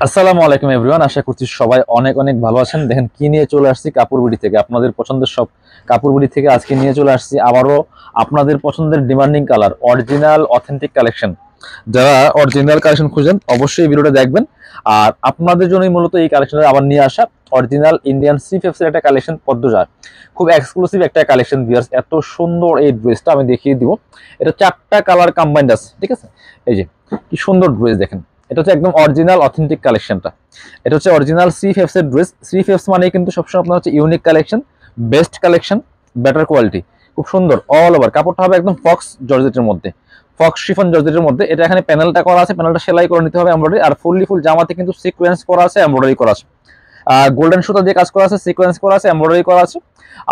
আসসালামু আলাইকুম এভরিওয়ান, আশা করছি সবাই অনেক অনেক ভালো আছেন। দেখেন কি নিয়ে চলে আসছি কাপড় বিডি থেকে, আপনাদের পছন্দের সব কাপড় বিডি থেকে আজকে নিয়ে চলে আসছি আবারও আপনাদের পছন্দের demanding colour original authentic collection. যারা অরিজিনাল কালেকশন খুঁজেন অবশ্যই এই ভিডিওটা দেখবেন। আর আপনাদের জন্যই মূলত এই কালেকশনটা আবার নিয়ে আসা, অরিজিনাল ইন্ডিয়ান সিফেফসের একটা কালেকশন পদ্মজার, খুব এক্সক্লুসিভ একটা কালেকশন ভিউয়ার্স। এত সুন্দর এই ড্রেসটা আমি দেখিয়ে দিব। এটা 4টা কালার কম্বাইন্ড আছে, ঠিক আছে? এই যে কি সুন্দর ড্রেস দেখেন, এটা হচ্ছে একদম অরিজিনাল অথেন্টিক কালেকশনটা। এটা হচ্ছে অরিজিনাল সিফেফস এর ড্রেস। সিফেফস মানে কিন্তু সবসময় আপনার হচ্ছে unique collection, best collection, better quality. খুব সুন্দর অল ওভার কাপড়টা হবে একদম ফক্স জর্জেটের মধ্যে, ফক্স শিফন জর্জেটের মধ্যে। এটা এখানে প্যানেলটা করা আছে, প্যানেলটা সেলাই করে নিতে হবে এমব্রয়ডারি। আর ফুল জামাতে কিন্তু সিকোয়েন্স করা আছে, এমব্রয়ডারি করা আছে, গোল্ডেন সুতা দিয়ে কাজ করা আছে, সিকোয়েন্স করা আছে, এমব্রয়ডারি করা আছে।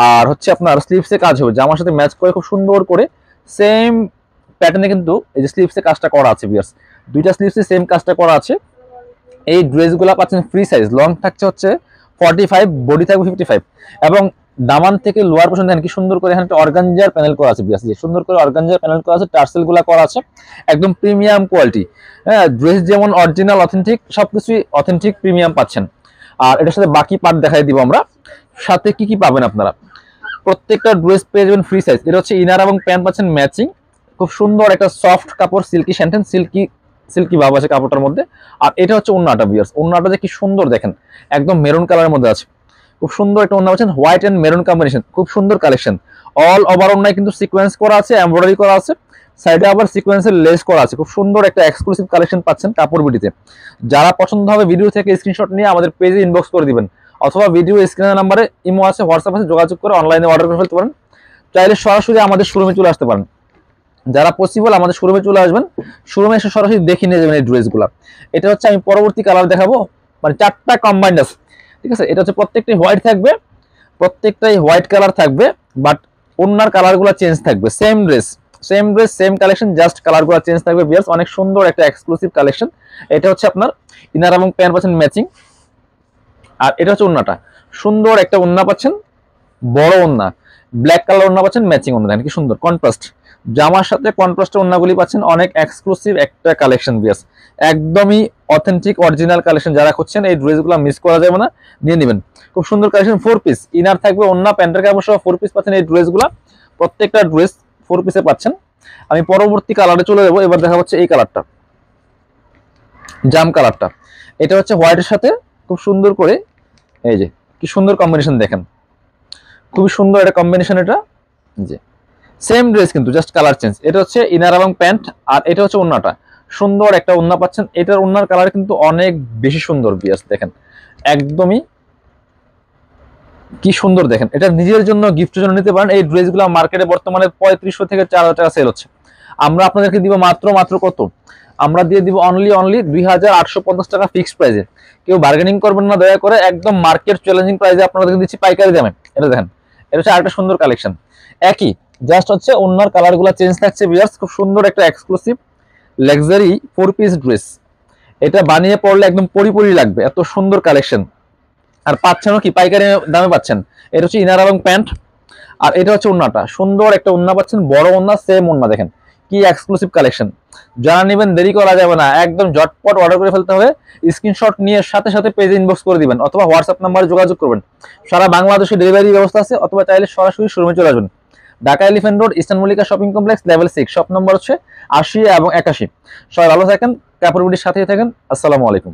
আর হচ্ছে আপনার স্লিভসে কাজ হবে, জামার সাথে ম্যাচ করে খুব সুন্দর করে সেম প্যাটার্নে কিন্তু এই যে স্লিভসে কাজটা করা আছে ভিউয়ার্স। দুইটা স্লিভসে সেম কাজটা করা আছে। এই ড্রেসগুলো পাচ্ছেন ফ্রি সাইজ, লং থাকছে হচ্ছে 45, বডি থাকবে 55। এবং দামান থেকে লোয়ার পোর্শন দেখেন কি সুন্দর করে এখানে একটা অর্গানজার প্যানেল করা আছে, সুন্দর করে অর্গানজার প্যানেল করা আছে, টার্সেল গুলা করা আছে, একদম প্রিমিয়াম কোয়ালিটি। হ্যাঁ, ড্রেস যেমন অরিজিনাল অথেন্টিক, সবকিছুই অথেন্টিক প্রিমিয়াম পাচ্ছেন। আর এটার সাথে বাকি পার্ট দেখাই দিব আমরা। সাথে কি কি পাবেন আপনারা, প্রত্যেকটা ড্রেস পেয়ে যাবেন ফ্রি সাইজ। এটা হচ্ছে ইনার এবং প্যান্ট পাচ্ছেন ম্যাচিং, খুব সুন্দর একটা সফট কাপড়, সিল্কি স্যান্টেন, সিল্কি সিল্কি ভাব আছে কাপড়টার মধ্যে। আর এটা হচ্ছে ওন্নাটা ভিউয়ার্স, ওন্নাটা যে কি সুন্দর দেখেন, একদম মেরুন কালারের মধ্যে আছে, খুব সুন্দর একটা ওন্না পাচ্ছেন, হোয়াইট এন্ড মেরুন কম্বিনেশন, খুব সুন্দর কালেকশন। অল ওভার ওন্নায় কিন্তু সিকোয়েন্স করা আছে, এমব্রয়ডারি করা আছে, সাইডে আবার সিকোয়েন্সের লেস করা আছে। খুব সুন্দর একটা এক্সক্লুসিভ কালেকশন পাচ্ছেন কাপড় বিডিতে। যারা পছন্দ হবে ভিডিও থেকে স্ক্রিনশট নিয়ে আমাদের পেজে ইনবক্স করে দিবেন, অথবা ভিডিও স্ক্রিনের নাম্বারে ইমো আছে, হোয়াটসঅ্যাপ আছে, যোগাযোগ করে অনলাইনে অর্ডার করে ফেলতে পারেন। চাইলে সরাসরি আমাদের শোরুমে চলে আসতে পারেন। যারা পসিবল আমাদের শোরুমে চলে আসবেন, শোরুমে এসে সরাসরি দেখে নিয়ে যাবেন এই ড্রেসগুলো। এটা হচ্ছে আমি পরবর্তী কালার দেখাবো, মানে 4টা কম্বাইন্ড আছে, ঠিক আছে? এটা হচ্ছে প্রত্যেকটাই হোয়াইট থাকবে, প্রত্যেকটাই হোয়াইট কালার থাকবে, বাট ওন্নার কালারগুলো চেঞ্জ থাকবে। Same dress same collection, just কালারগুলো চেঞ্জ থাকবে ভিউয়ার্স। অনেক সুন্দর একটা এক্সক্লুসিভ কালেকশন। এটা হচ্ছে আপনার ইনার এবং প্যান্ট পাচ্ছেন ম্যাচিং। আর এটা হচ্ছে ওন্নাটা, সুন্দর একটা ওন্না পাচ্ছেন, বড় ওন্না, ব্ল্যাক কালার ওন্না পাচ্ছেন, ম্যাচিং ওন্না দেখেন কি সুন্দর কন্ট্রাস্ট। জামার সাথে কন্ট্রাস্টের ওন্নাগুলি পাচ্ছেন, অনেক এক্সক্লুসিভ একটা কালেকশন বিয়াস, একদমই অথেন্টিক অরিজিনাল কালেকশন। যারা খুঁজছেন এই ড্রেসগুলো মিস করা যাবে না, নিয়ে নেবেন। খুব সুন্দর কালেকশন, 4 পিস ইনার থাকবে, ওন্না প্যান্টের কাপড় সহ 4 পিস পাচ্ছেন এই ড্রেসগুলো। প্রত্যেকটা ড্রেস 4 পিসে পাচ্ছেন। আমি পরবর্তী কালারে চলে যাবো। এবার দেখা হচ্ছে এই কালারটা, জাম কালারটা। এটা হচ্ছে হোয়াইটের সাথে খুব সুন্দর করে, এই যে কি সুন্দর কম্বিনেশন দেখেন, খুবই সুন্দর একটা কম্বিনেশন এটা। জি, সেম ড্রেস কিন্তু জাস্ট কালার চেঞ্জ। এটা হচ্ছে ইনার এবং প্যান্ট, আর এটা হচ্ছে ওন্নাটা। সুন্দর একটা ওন্না পাচ্ছেন। এটার ওন্নার কালার কিন্তু অনেক বেশি সুন্দর বিয়াস, দেখেন একদমই কি সুন্দর দেখেন। এটা নিজের জন্য গিফটের জন্য নিতে পারেন। এই ড্রেসগুলো মার্কেটে বর্তমানে 3500 থেকে 4000 টাকা সেল হচ্ছে। আমরা আপনাদেরকে দিব মাত্র কত, আমরা দিয়ে দিব অনলি 2850 টাকা ফিক্সড প্রাইসে। কেউ বার্গেনিং করবেন না দয়া করে, একদম মার্কেট চ্যালেঞ্জিং প্রাইসে আপনাদেরকে দিচ্ছি পাইকারি দামে। এটা দেখেন, এটা হচ্ছে আরেকটা সুন্দর কালেকশন, একই জাস্ট হচ্ছে ওন্নার কালারগুলো চেঞ্জ থাকছে ভিউয়ার্স। খুব সুন্দর একটা এক্সক্লুসিভ লাক্সারি 4 পিস ড্রেস। এটা বানিয়ে পড়লে একদম পরি লাগবে, এত সুন্দর কালেকশন। আর পাচ্ছেনও কি পাইকারি দামে পাচ্ছেন। এটা হচ্ছে ইনার এবং প্যান্ট, আর এটা হচ্ছে ওন্নাটা, সুন্দর একটা ওন্না পাচ্ছেন, বড় ওন্না, সেম ওন্না দেখেন কি এক্সক্লুসিভ কালেকশন। যারা নেবেন দেরি করা যাবে না, একদম ঝটপট অর্ডার করে ফেলতে হবে। স্ক্রিনশট নিয়ে সাথে সাথে পেজে ইনবক্স করে দিবেন, অথবা হোয়াটসঅ্যাপ নাম্বারে যোগাযোগ করবেন। সারা বাংলাদেশে ডেলিভারি ব্যবস্থা আছে, অথবা চাইলে সরাসরি শোরুমে চলে আসবেন। Dhaka elephant road, eastern Mallika shopping complex, level 6, shop number হচ্ছে 80 এবং 81। সবাই ভালো থাকেন, কাপড় বিডির সাথেই থাকেন। আসসালামু আলাইকুম।